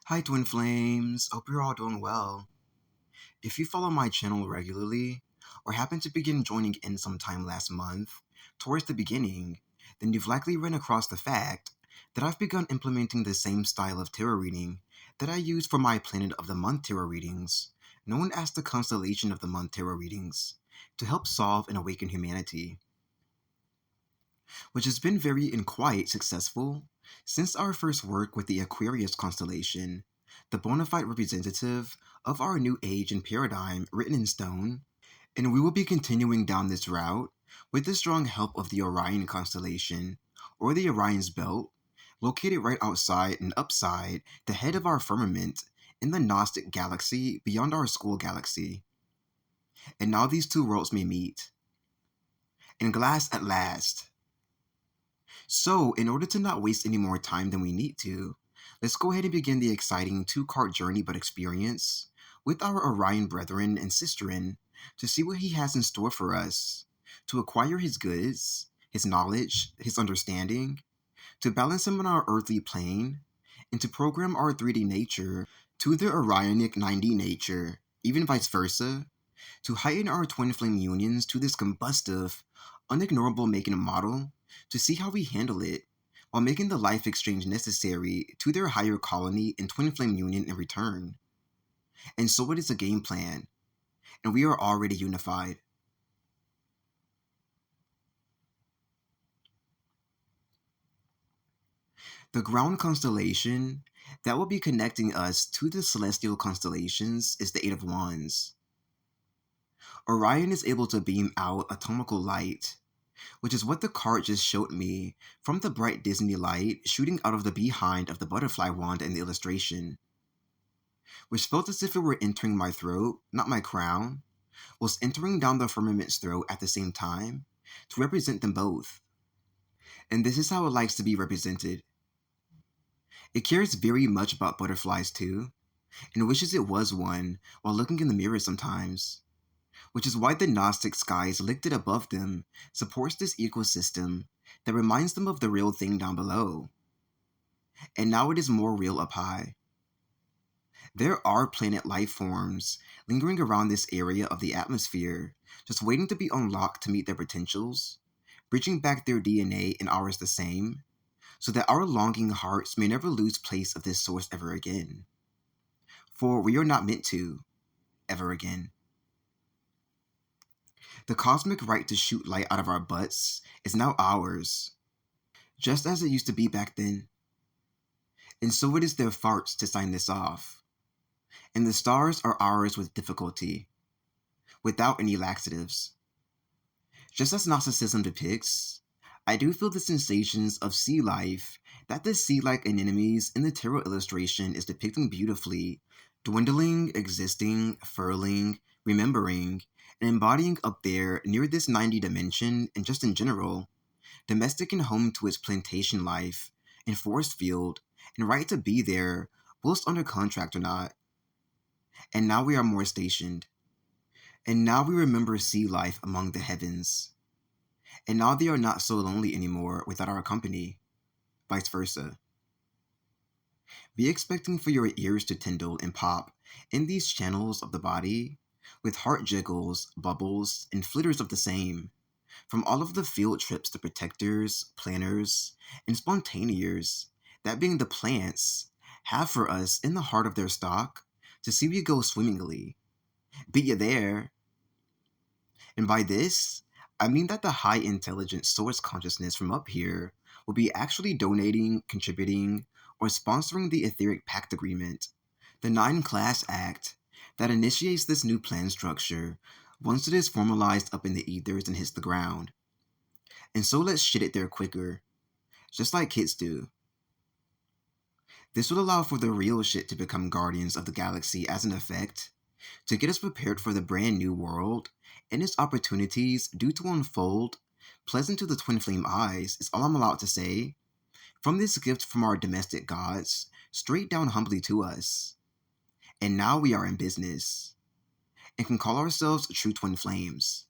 Hi Twin Flames, hope you're all doing well. If you follow my channel regularly, or happen to begin joining in sometime last month, towards the beginning, then you've likely run across the fact that I've begun implementing the same style of tarot reading that I use for my Planet of the Month tarot readings, known as the Constellation of the Month tarot readings, to help solve and awaken humanity, which has been very and quite successful since our first work with the Aquarius constellation, the bona fide representative of our new age and paradigm written in stone, and we will be continuing down this route with the strong help of the Orion constellation, or the Orion's Belt, located right outside and upside the head of our firmament in the Gnostic galaxy beyond our school galaxy. And now these two worlds may meet. In glass at last. So, in order to not waste any more time than we need to, let's go ahead and begin the exciting two-card journey but experience with our Orion brethren and sisterin to see what he has in store for us, to acquire his goods, his knowledge, his understanding, to balance him on our earthly plane, and to program our 3D nature to the Orionic 9D nature, even vice versa, to heighten our twin flame unions to this combustive, unignorable making model, to see how we handle it, while making the life exchange necessary to their higher colony and twin flame union in return. And so it is a game plan, and we are already unified. The ground constellation that will be connecting us to the celestial constellations is the Eight of Wands. Orion is able to beam out atomical light, which is what the card just showed me from the bright Disney light shooting out of the behind of the butterfly wand in the illustration, which felt as if it were entering my throat, not my crown, was entering down the firmament's throat at the same time to represent them both. And this is how it likes to be represented. It cares very much about butterflies too, and wishes it was one while looking in the mirror sometimes, which is why the Gnostic skies lifted above them supports this ecosystem that reminds them of the real thing down below. And now it is more real up high. There are planet life forms lingering around this area of the atmosphere, just waiting to be unlocked to meet their potentials, bridging back their DNA and ours the same, so that our longing hearts may never lose place of this source ever again. For we are not meant to, ever again. The cosmic right to shoot light out of our butts is now ours, just as it used to be back then. And so it is their farts to sign this off. And the stars are ours with difficulty, without any laxatives. Just as Gnosticism depicts, I do feel the sensations of sea life that the sea-like anemones in the tarot illustration is depicting beautifully, dwindling, existing, furling, remembering, and embodying up there near this 9D dimension and just in general, domestic and home to its plantation life, and forest field, and right to be there, whilst under contract or not. And now we are more stationed. And now we remember sea life among the heavens. And now they are not so lonely anymore without our company, vice versa. Be expecting for your ears to tingle and pop in these channels of the body, with heart jiggles, bubbles, and flitters of the same, from all of the field trips the protectors, planners, and spontaneers, that being the plants, have for us in the heart of their stock, to see we go swimmingly. Be you there? And by this, I mean that the high intelligence source consciousness from up here will be actually donating, contributing, or sponsoring the Etheric Pact Agreement, the 9-class act that initiates this new plan structure once it is formalized up in the ethers and hits the ground. And so let's shit it there quicker, just like kids do. This will allow for the real shit to become guardians of the galaxy as an effect, to get us prepared for the brand new world and its opportunities due to unfold, pleasant to the twin flame eyes is all I'm allowed to say, from this gift from our domestic gods, straight down humbly to us. And now we are in business, and can call ourselves true twin flames.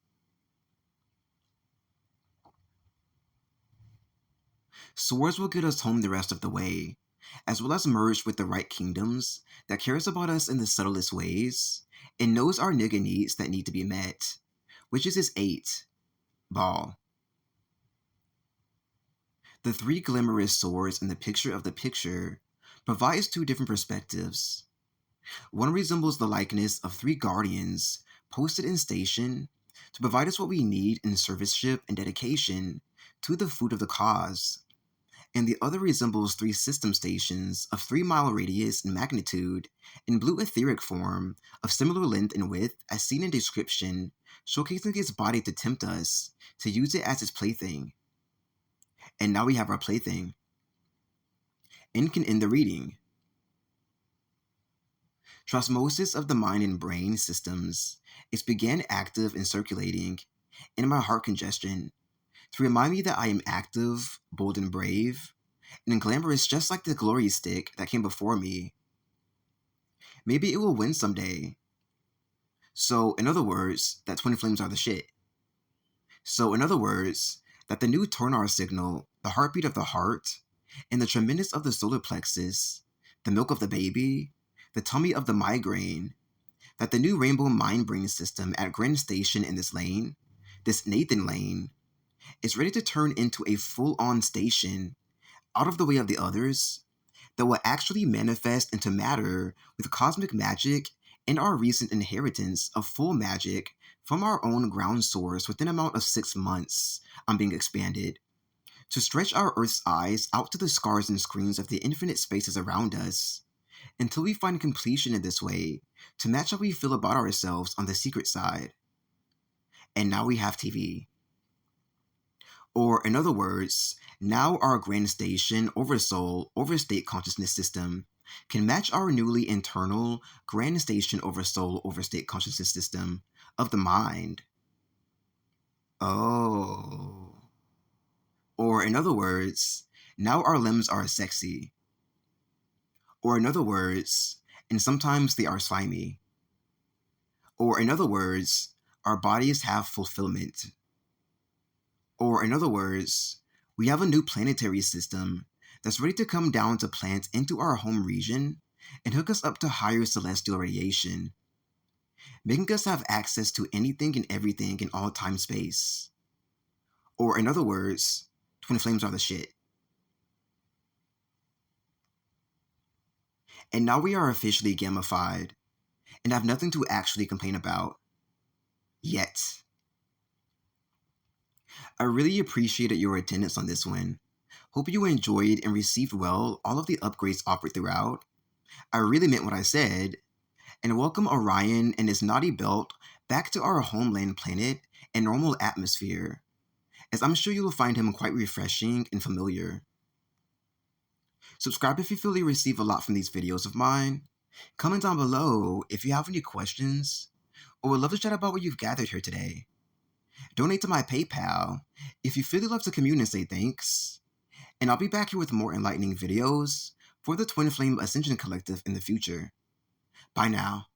Swords will get us home the rest of the way, as well as merged with the right kingdoms that cares about us in the subtlest ways and knows our nigga needs that need to be met, which is his 8 ball. The 3 glamorous swords in the picture provides 2 different perspectives. One resembles the likeness of 3 guardians posted in station to provide us what we need in serviceship and dedication to the food of the cause, and the other resembles 3 system stations of 3-mile radius and magnitude in blue etheric form of similar length and width as seen in description, showcasing its body to tempt us to use it as its plaything. And now we have our plaything. And can end the reading. Transmosis of the mind and brain systems is began active and circulating in my heart congestion to remind me that I am active, bold and brave, and glamorous just like the glory stick that came before me. Maybe it will win someday. So, in other words, that twin flames are the shit. So, in other words, that the new Tornar signal, the heartbeat of the heart, and the tremendous of the solar plexus, the milk of the baby, the tummy of the migraine, that the new rainbow mind-brain system at Grand Station in this lane, this Nathan lane, is ready to turn into a full-on station, out of the way of the others, that will actually manifest into matter with cosmic magic and our recent inheritance of full magic from our own ground source within an amount of 6 months on being expanded, to stretch our Earth's eyes out to the scars and screens of the infinite spaces around us, until we find completion in this way to match how we feel about ourselves on the secret side. And now we have TV. Or, in other words, now our Grand Station, Oversoul, Overstate consciousness system can match our newly internal Grand Station, Oversoul, Overstate consciousness system of the mind. Oh. Or, in other words, now our limbs are sexy. Or, in other words, and sometimes they are slimy. Or, in other words, our bodies have fulfillment. Or, in other words, we have a new planetary system that's ready to come down to plant into our home region and hook us up to higher celestial radiation, making us have access to anything and everything in all time space. Or, in other words, twin flames are the shit. And now we are officially gamified and have nothing to actually complain about. Yet. I really appreciated your attendance on this one. Hope you enjoyed and received well all of the upgrades offered throughout. I really meant what I said. And welcome Orion and his naughty belt back to our homeland planet and normal atmosphere, as I'm sure you will find him quite refreshing and familiar. Subscribe if you feel you receive a lot from these videos of mine. Comment down below if you have any questions, or would love to chat about what you've gathered here today. Donate to my PayPal if you feel you love to commune and say thanks. And I'll be back here with more enlightening videos for the Twin Flame Ascension Collective in the future. Bye now.